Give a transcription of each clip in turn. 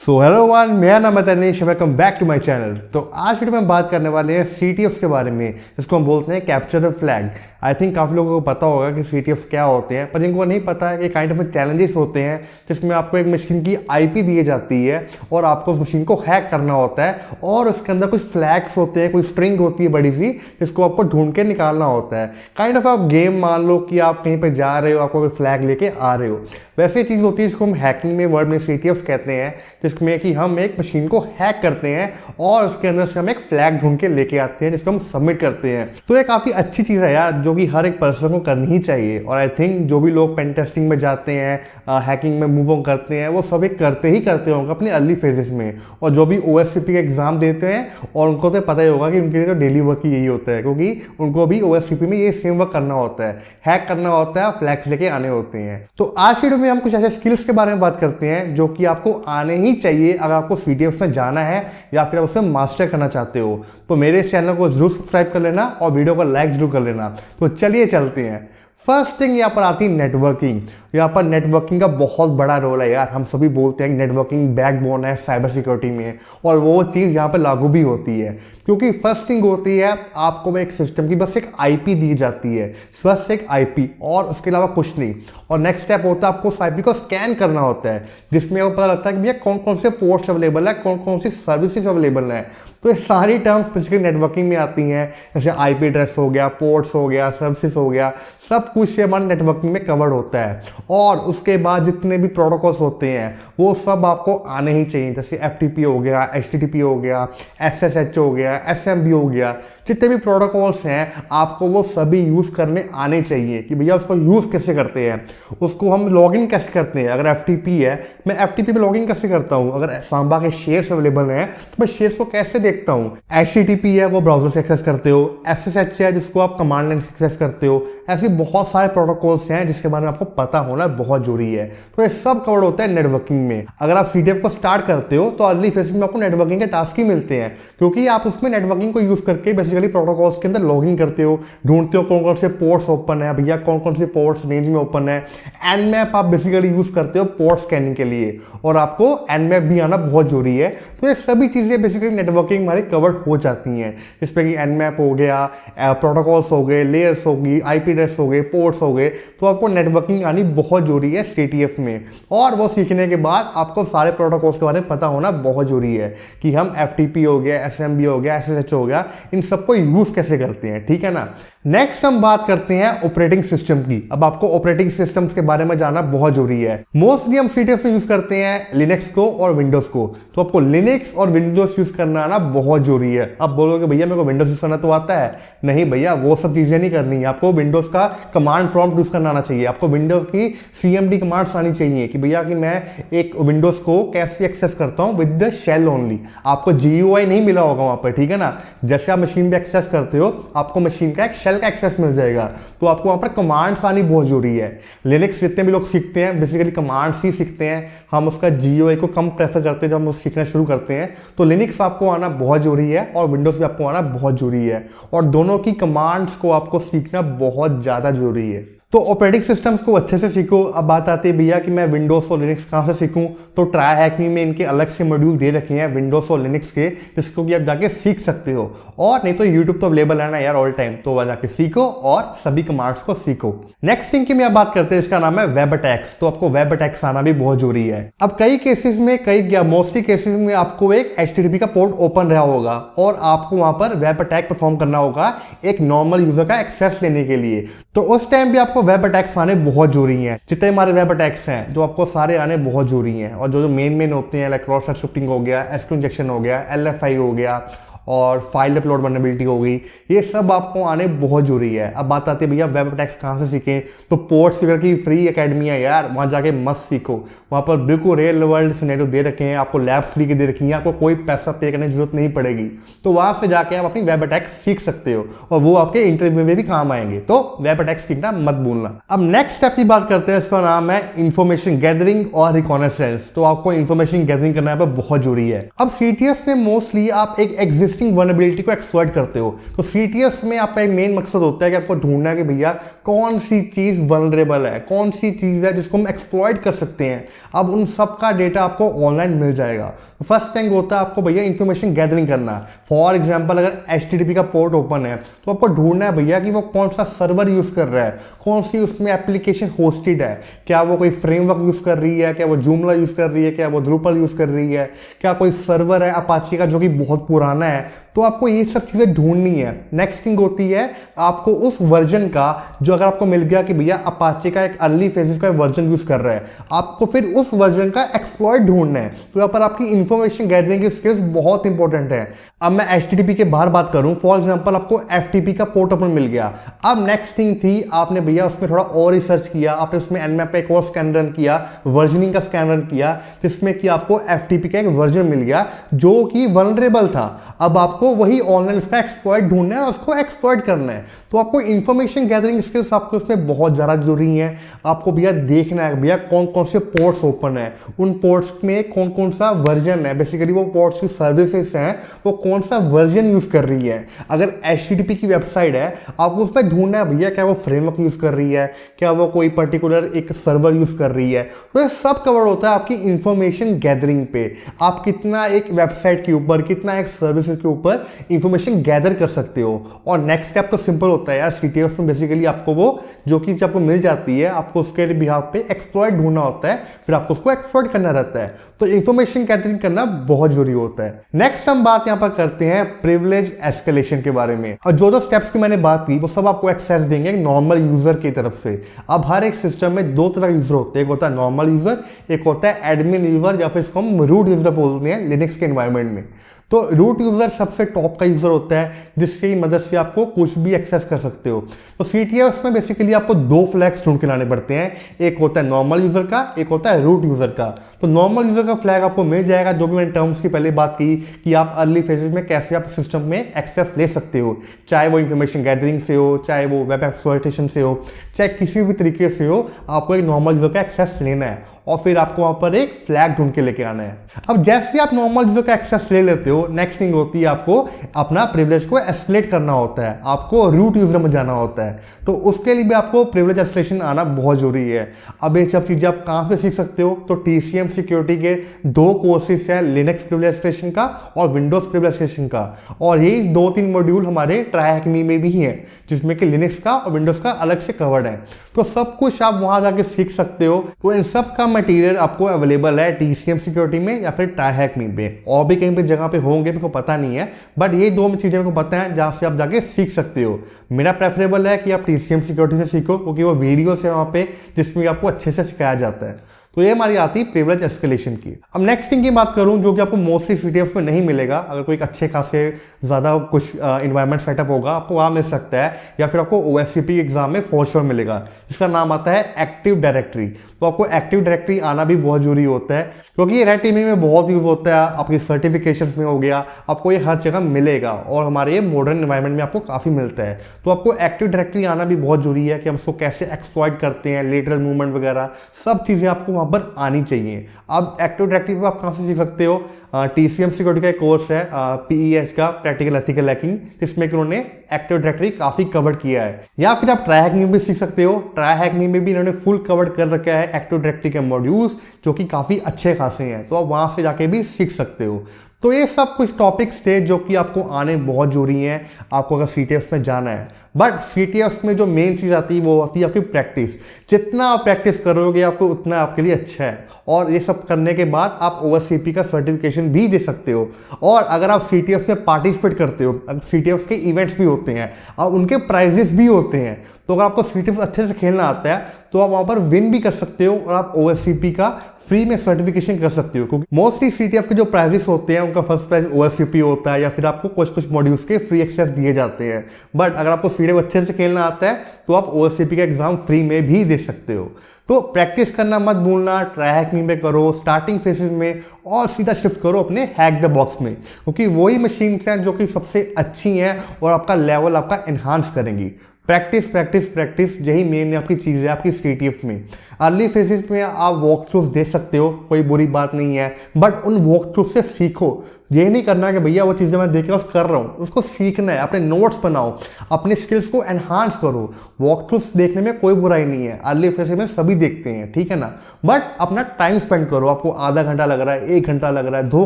So hello one, मेरा नाम है Tanish, welcome back to my channel. तो आज वीडियो में हम बात करने वाले हैं CTFs के बारे में, जिसको हम बोलते हैं capture the flag. I think काफ़ी लोगों को पता होगा कि CTFs क्या होते हैं, पर जिनको नहीं पता है कि काइंड ऑफ चैलेंजेस होते हैं जिसमें आपको एक मशीन की IP दी जाती है और आपको उस मशीन को हैक करना होता है और उसके अंदर कुछ फ्लैग्स होते हैं, कोई स्ट्रिंग होती है बड़ी सी, जिसको आपको ढूंढ के निकालना होता है। काइंड ऑफ आप गेम मान लो कि आप कहीं पर जा रहे हो, आपको कोई फ्लैग लेके आ रहे हो, वैसे चीज़ होती है जिसको हम हैकिंग में वर्ड में CTFs कहते हैं, जिसमें कि हम एक मशीन को हैक करते हैं और उसके अंदर से हम एक फ्लैग ढूंढ के लेके आते हैं जिसको हम सबमिट करते हैं। तो ये काफ़ी अच्छी चीज़ है यार, जो कि हर एक पर्सन को करनी ही चाहिए। और आई थिंक जो भी लोग पेन टेस्टिंग में जाते हैं, हैकिंग में मूव ऑन करते हैं, वो सभी करते ही करते होंगे अपने अर्ली फेजेस में। और जो भी OSCP का एग्जाम देते हैं, और उनको तो पता ही होगा कि उनके लिए तो डेली वर्क ही यही होता है, क्योंकि उनको भी OSCP में ये सेम वर्क करना होता है, हैक करना होता है, फ्लैग्स लेके आने होते हैं। तो आज की वीडियो में हम कुछ ऐसे स्किल्स के बारे में बात करते हैं जो कि आपको आने ही चाहिए अगर आपको CTFs में जाना है या फिर आप उसमें मास्टर करना चाहते हो। तो मेरे इस चैनल को जरूर सब्सक्राइब कर लेना और वीडियो को लाइक जरूर कर लेना। तो चलिए चलते हैं। फर्स्ट थिंग यहाँ पर आती है नेटवर्किंग। यहाँ पर नेटवर्किंग का बहुत बड़ा रोल है यार। हम सभी बोलते हैं कि नेटवर्किंग बैकबोन है साइबर सिक्योरिटी में, और वो चीज़ यहाँ पर लागू भी होती है, क्योंकि फर्स्ट थिंग होती है आपको एक सिस्टम की बस एक IP दी जाती है, बस एक IP, और उसके अलावा कुछ नहीं। और नेक्स्ट स्टेप होता है आपको उस IP को स्कैन करना होता है, जिसमें आपको पता लगता है कि भैया कौन कौन से पोर्ट्स अवेलेबल है, कौन कौन सी सर्विसेज अवेलेबल है। तो ये सारी टर्म्स बेसिकली नेटवर्किंग में आती हैं, जैसे IP एड्रेस हो गया, पोर्ट्स हो गया, सर्विसेज हो गया, सब कुछ हमारे नेटवर्किंग में कवर्ड होता है। और उसके बाद जितने भी प्रोटोकॉल्स होते हैं वो सब आपको आने ही चाहिए, जैसे FTP हो गया, HTTP हो गया, SSH हो गया, SMB हो गया, जितने भी प्रोटोकॉल्स हैं आपको वो सभी यूज़ करने आने चाहिए कि भैया उसको यूज़ कैसे करते हैं, उसको हम लॉगिन कैसे करते हैं। अगर FTP है, मैं FTP पे लॉगिन कैसे करता हूँ, अगर सांबा के शेयर्स अवेलेबल हैं तो मैं शेयर्स को कैसे देखता हूँ। HTTP है वो ब्राउजर से एक्सेस करते हो, SSH है जिसको आप कमांड लाइन से एक्सेस करते हो। ऐसी बहुत सारे प्रोटोकॉल्स हैं जिसके बारे में आपको पता होना बहुत जरूरी है। तो ये सब कवर होता है नेटवर्किंग में। अगर आप CTF को स्टार्ट करते हो तो अर्ली फेज में आपको नेटवर्किंग के टास्क ही मिलते हैं, क्योंकि आप उसमें नेटवर्किंग को यूज करके बेसिकली प्रोटोकॉल्स के अंदर लॉगिन करते हो, ढूंढते हो कौन कौन से पोर्ट्स ओपन है, भैया कौन कौन से पोर्ट्स रेंज में ओपन है। Nmap आप बेसिकली यूज करते हो पोर्ट स्कैनिंग के लिए, और आपको Nmap भी आना बहुत जरूरी है। तो ये सभी चीजें बेसिकली नेटवर्किंग हमारी कवर्ड हो जाती हैं, जिसपे कि Nmap हो गया, प्रोटोकॉल्स हो गए, लेयर्स होगी, IP एड्रेस हो गए, पोर्ट्स हो गए। तो आपको नेटवर्किंग आनी बहुत जरूरी है CTF में, और वो सीखने के बाद आपको सारे प्रोटोकॉल्स के बारे में पता होना बहुत जरूरी है कि हम FTP हो गया, SMB हो गया, SSH हो गया, इन सबको यूज कैसे करते हैं, ठीक है ना। नेक्स्ट हम बात करते हैं ऑपरेटिंग सिस्टम की। अब आपको ऑपरेटिंग सिस्टम्स के बारे में जानना बहुत जरूरी है। मोस्टली हम CTF में यूज करते हैं लिनक्स को और विंडोज को, तो आपको लिनक्स और विंडोज यूज करना आना बहुत जरूरी है। अब बोलोगे भैया मेरे को विंडोज यूज करना तो आता है, नहीं भैया वो सब चीजें नहीं करनी है। आपको विंडोज का कमांड प्रॉम्प्ट यूज करना आना चाहिए, आपको विंडोज की CMD कमांड्स आनी चाहिए कि भैया कि मैं एक विंडोज को कैसे एक्सेस करता हूं विद द शेल ओनली। आपको GUI नहीं मिला होगा वहां पर, ठीक है ना। जैसे आप मशीन पे एक्सेस करते हो आपको मशीन का एक शेल का एक्सेस मिल जाएगा, तो आपको वहां पर कमांड्स आनी बहुत जरूरी है। लिनक्स जितने भी लोग सीखते हैं बेसिकली कमांड्स ही सीखते हैं, हम उसका GUI को कम प्रेफर करते हैं जब हम सीखना शुरू करते हैं। तो लिनक्स आपको आना बहुत जरूरी है और विंडोज भी आपको आना बहुत जरूरी है, और दोनों की कमांड्स को आपको सीखना बहुत ज्यादा जरूरी है। तो ऑपरेटिंग सिस्टम्स को अच्छे से सीखो। अब बात आती है भैया कि मैं विंडोज और लिनक्स कहाँ से सीखूं, तो ट्राई हैक मी में इनके अलग से मॉड्यूल दे रखे हैं विंडोज और लिनक्स के, जिसको कि आप जाके सीख सकते हो। और नहीं तो यूट्यूब तो अवेलेबल है ना यार ऑल टाइम, तो वह जाके सीखो और सभी कमांड्स को सीखो। नेक्स्ट थिंग की मैं बात करते हैं, इसका नाम है वेब अटैक्स। तो आपको वेब अटैक्स आना भी बहुत जरूरी है। अब कई केसेस में, मोस्टली केसेस में आपको एक HTTP का पोर्ट ओपन रहा होगा और आपको वहां पर वेब अटैक परफॉर्म करना होगा एक नॉर्मल यूजर का एक्सेस लेने के लिए। तो उस टाइम भी आपको वेब अटैक्स आने बहुत जरूरी हैं। जितने हमारे वेब अटैक्स हैं जो आपको सारे आने बहुत जरूरी हैं, और जो मेन होते हैं लाइक क्रॉस साइट स्क्रिप्टिंग हो गया, S2 इंजेक्शन हो गया, LFI हो गया, और फाइल अपलोड वल्नरेबिलिटी हो गई, ये सब आपको आने बहुत जरूरी है। अब बात आती है भैया वेब अटैक्स कहाँ से सीखें, तो पोर्ट सिक्योर की फ्री एकेडमी है यार, वहाँ जाके मस्त सीखो। वहाँ पर बिल्कुल रियल वर्ल्ड सिनेरियो दे रखे हैं, आपको लैब फ्री के दे रखी हैं, आपको कोई पैसा पे करने की जरूरत नहीं पड़ेगी। तो वहाँ से जाके आप अपनी वेब अटैक्स सीख सकते हो, और वो आपके इंटरव्यू में भी काम आएंगे। तो वेब अटैक्स सीखना मत भूलना। अब नेक्स्ट स्टेप की बात करते हैं, इसका नाम है इंफॉर्मेशन गैदरिंग और रिकॉनेसेंस। तो आपको इंफॉर्मेशन गैदरिंग करना है बहुत जरूरी है। अब CTF में मोस्टली आप एक एग्जिस्टिंग एग्जिस्टिंग वल्नरेबिलिटी को एक्सप्लॉइट करते हो। तो CTF में आपका एक मेन मकसद होता है कि आपको ढूंढना है कि भैया कौन सी चीज़ वल्नरेबल है, कौन सी चीज़ है जिसको हम एक्सप्लॉइट कर सकते हैं। अब उन सब का डेटा आपको ऑनलाइन मिल जाएगा। फर्स्ट थिंग होता है आपको भैया इन्फॉर्मेशन गैदरिंग करना। फॉर एग्जाम्पल अगर HTTP का पोर्ट ओपन है तो आपको ढूंढना है भैया कि वो कौन सा सर्वर यूज़ कर रहा है, कौन सी उसमें एप्लीकेशन होस्टेड है, क्या वो कोई फ्रेमवर्क यूज़ कर रही है, क्या वो जूमला यूज़ कर रही है, क्या वो ड्रूपल यूज़ कर रही है, क्या कोई सर्वर है अपाचे का जो कि बहुत पुराना है। तो आपको ये सब चीज़ें ढूंढनी है। नेक्स्ट थिंग होती है आपको उस वर्जन का, जो अगर आपको मिल गया कि भैया अपाचे का एक अर्ली फेजेस का वर्जन यूज़ कर रहा है, आपको फिर उस वर्जन का एक्सप्लॉइट ढूंढना है। तो यहाँ पर आपकी इंफॉर्मेशन गैदरिंग की स्किल्स बहुत इंपॉर्टेंट है। अब मैं HTTP के बाहर बात करूँ, फॉर एग्जाम्पल आपको FTP का पोर्ट ओपन मिल गया। अब नेक्स्ट थिंग थी आपने भैया उसमें थोड़ा और रिसर्च किया, आपने उसमें Nmap पे एक और स्कैन रन किया, वर्जनिंग का स्कैन रन किया, जिसमें कि आपको FTP का एक वर्जन मिल गया जो कि वल्नरेबल था। अब आपको वही ऑनलाइन उसका एक्सप्लॉइट ढूंढना है और उसको एक्सप्लॉइट करना है। तो आपको इन्फॉर्मेशन गैदरिंग स्किल्स आपको इसमें बहुत ज़्यादा जरूरी है। आपको भैया देखना है भैया कौन कौन से पोर्ट्स ओपन है, उन पोर्ट्स में कौन कौन सा वर्जन है, बेसिकली वो पोर्ट्स की सर्विसेज हैं वो कौन सा वर्जन यूज़ कर रही है। अगर HTTP की वेबसाइट है आपको उस पर ढूंढना है भैया क्या वो फ्रेमवर्क यूज़ कर रही है, क्या वो कोई पर्टिकुलर एक सर्वर यूज़ कर रही है। तो ये सब कवर होता है आपकी इंफॉर्मेशन गैदरिंग पे। आप कितना एक वेबसाइट के ऊपर, कितना एक सर्विस के ऊपर इंफॉर्मेशन गैदर कर सकते हो। और नेक्स्ट स्टेप तो सिंपल होता है यार, CTF में बेसिकली आपको वो जो चीज आपको मिल जाती है आपको उसके बिहाफ पे एक्सप्लॉइट ढूंढना होता है, फिर आपको उसको एक्सप्लॉइट करना रहता है। तो इंफॉर्मेशन गैदरिंग करना बहुत जरूरी होता है। नेक्स्ट हम बात यहाँ पर करते हैं प्रिविलेज एस्केलेशन के बारे में। और जो स्टेप्स की मैंने बात की वो सब आपको एक्सेस देंगे नॉर्मल यूजर की तरफ से। अब हर एक सिस्टम में दो तरह के यूजर होते हैं, एक होता है नॉर्मल यूजर, एक होता है एडमिन यूजर या फिर इसको हम रूट यूजर बोलते हैं लिनक्स के एनवायरनमेंट में। तो रूट यूजर सबसे टॉप का यूजर होता है जिसकी मदद से आपको कुछ भी एक्सेस कर सकते हो। तो CTF में बेसिकली आपको दो फ्लैग्स ढूंढ के लाने पड़ते हैं, एक होता है नॉर्मल यूजर का, एक होता है रूट यूजर का। तो नॉर्मल यूजर का फ्लैग आपको मिल जाएगा, जो भी मैंने टर्म्स की पहले बात की कि आप अर्ली फेजेस में कैसे आप सिस्टम में एक्सेस ले सकते हो, चाहे वो इंफॉर्मेशन गैदरिंग से हो, चाहे वो वेब एक्सप्लॉयटेशन से हो, चाहे किसी भी तरीके से हो, आपको एक नॉर्मल यूजर का एक्सेस लेना है और फिर आपको वहां पर एक फ्लैग ढूंढ के लेके आना है। अब जैसे आप नॉर्मल यूजर का एक्सेस ले लेते हो, नेक्स्ट थिंग होती है आपको अपना प्रिविलेज को एस्केलेट करना होता है, आपको रूट यूजर में जाना होता है। तो उसके लिए भी आपको प्रिविलेज एस्केलेशन आना बहुत जरूरी है। अब ये सब चीजें आप कहां पे सीख सकते हो? तो TCM सिक्योरिटी के दो कोर्सेज है, लिनक्स प्रिविलेज एस्केलेशन का और विंडोज प्रिविलेज एस्केलेशन का। और ये 2-3 मॉड्यूल हमारे ट्राई में भी है जिसमें कि लिनक्स का और विंडोज का अलग से कवर्ड है। तो सब कुछ आप वहां जाके सीख सकते हो। तो इन सब का मटेरियल आपको अवेलेबल है TCM सिक्योरिटी में या फिर TryHackMe पे, और भी कहीं पे जगह पे होंगे मेरे को पता नहीं है, बट ये दो चीजें मेरे को पता है जहां से आप जाके सीख सकते हो। मेरा प्रेफरेबल है कि आप TCM सिक्योरिटी से सीखो क्योंकि वो वीडियोस है वहां पे जिसमें आपको अच्छे से सिखाया जाता है। तो ये हमारी आती है प्रिविलेज एस्केलेशन की। अब नेक्स्ट थिंग की बात करूं जो कि आपको मोस्टली CTF में नहीं मिलेगा, अगर कोई अच्छे खासे ज़्यादा कुछ इन्वायरमेंट सेटअप होगा आपको वहाँ मिल सकता है, या फिर आपको OSCP एग्जाम में फॉर श्योर मिलेगा। इसका नाम आता है एक्टिव डायरेक्टरी। तो आपको एक्टिव डायरेक्टरी आना भी बहुत जरूरी होता है क्योंकि ये रेड टीमिंग में बहुत यूज होता है, आपकी सर्टिफिकेशन में हो गया, आपको ये हर जगह मिलेगा और हमारे ये मॉडर्न एनवायरनमेंट में आपको काफ़ी मिलता है। तो आपको एक्टिव डायरेक्टरी आना भी बहुत जरूरी है कि हम उसको कैसे एक्सप्लॉइट करते हैं, लेटरल मूवमेंट वगैरह सब चीज़ें आपको वहाँ पर आनी चाहिए। अब एक्टिव डायरेक्टरी को आप कहाँ से सीख सकते हो? TCM सिक्योरिटी का एक कोर्स है PEH का, प्रैक्टिकल एथिकल हैकिंग, जिसमें कि उन्होंने एक्टिव डायरेक्टरी काफ़ी कवर किया है। या फिर आप TryHackMe में भी सीख सकते हो। TryHackMe में भी इन्होंने फुल कवर कर रखा है एक्टिव डायरेक्टरी के मॉड्यूल्स जो कि काफ़ी अच्छे खासे हैं, तो आप वहाँ से जाके भी सीख सकते हो। तो ये सब कुछ टॉपिक्स थे जो कि आपको आने बहुत जरूरी हैं आपको अगर CTF में जाना है। बट CTF में जो मेन चीज़ आती है वो आती है आपकी प्रैक्टिस। जितना आप प्रैक्टिस करोगे आपको उतना आपके लिए अच्छा है, और ये सब करने के बाद आप OSCP का सर्टिफिकेशन भी दे सकते हो। और अगर आप CTF में पार्टिसिपेट करते हो, CTF के इवेंट्स भी होते हैं और उनके प्राइजेस भी होते हैं, तो अगर आपको CTF अच्छे से खेलना आता है तो आप वहाँ पर विन भी कर सकते हो और आप OSCP का फ्री में सर्टिफिकेशन कर सकते हो। क्योंकि मोस्टली CTF के जो प्राइजेस होते हैं उनका फर्स्ट प्राइज OSCP होता है या फिर आपको कुछ मॉड्यूल्स के फ्री एक्सेस दिए जाते हैं। बट अगर आपको CTF अच्छे से खेलना आता है तो आप OSCP का एग्जाम फ्री में भी दे सकते हो। तो प्रैक्टिस करना मत भूलना, TryHackMe में करो स्टार्टिंग फेजेस में और सीधा शिफ्ट करो अपने हैक द बॉक्स में, क्योंकि वही मशीन्स हैं जो कि सबसे अच्छी हैं और आपका लेवल आपका एनहांस करेंगी। प्रैक्टिस प्रैक्टिस प्रैक्टिस, यही मेन आपकी चीज़ है आपकी CTF में। अर्ली फेजेस में आप वॉक थ्रूज दे सकते हो, कोई बुरी बात नहीं है, बट उन वॉक थ्रू से सीखो। ये नहीं करना कि भैया वो चीज़ें मैं देख के बस कर रहा हूँ, उसको सीखना है, अपने नोट्स बनाओ, अपने स्किल्स को एनहांस करो। वॉक थ्रूज देखने में कोई बुराई नहीं है, अर्ली फेजेस में सभी देखते हैं, ठीक है ना, बट अपना टाइम स्पेंड करो। आपको आधा घंटा लग रहा है, 1 घंटा लग रहा है, 2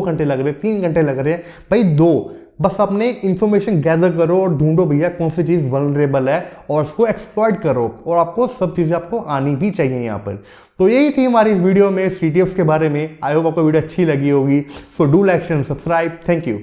घंटे लग रहे हैं, 3 घंटे लग रहे हैं, भाई दो, बस अपने इंफॉर्मेशन गैदर करो और ढूंढो भैया कौन सी चीज़ वल्नरेबल है और उसको एक्सप्लॉइट करो, और आपको सब चीज़ें आपको आनी भी चाहिए यहाँ पर। तो यही थी हमारी इस वीडियो में CTFs के बारे में। आई होप आपको वीडियो अच्छी लगी होगी। So do like and subscribe. Thank you.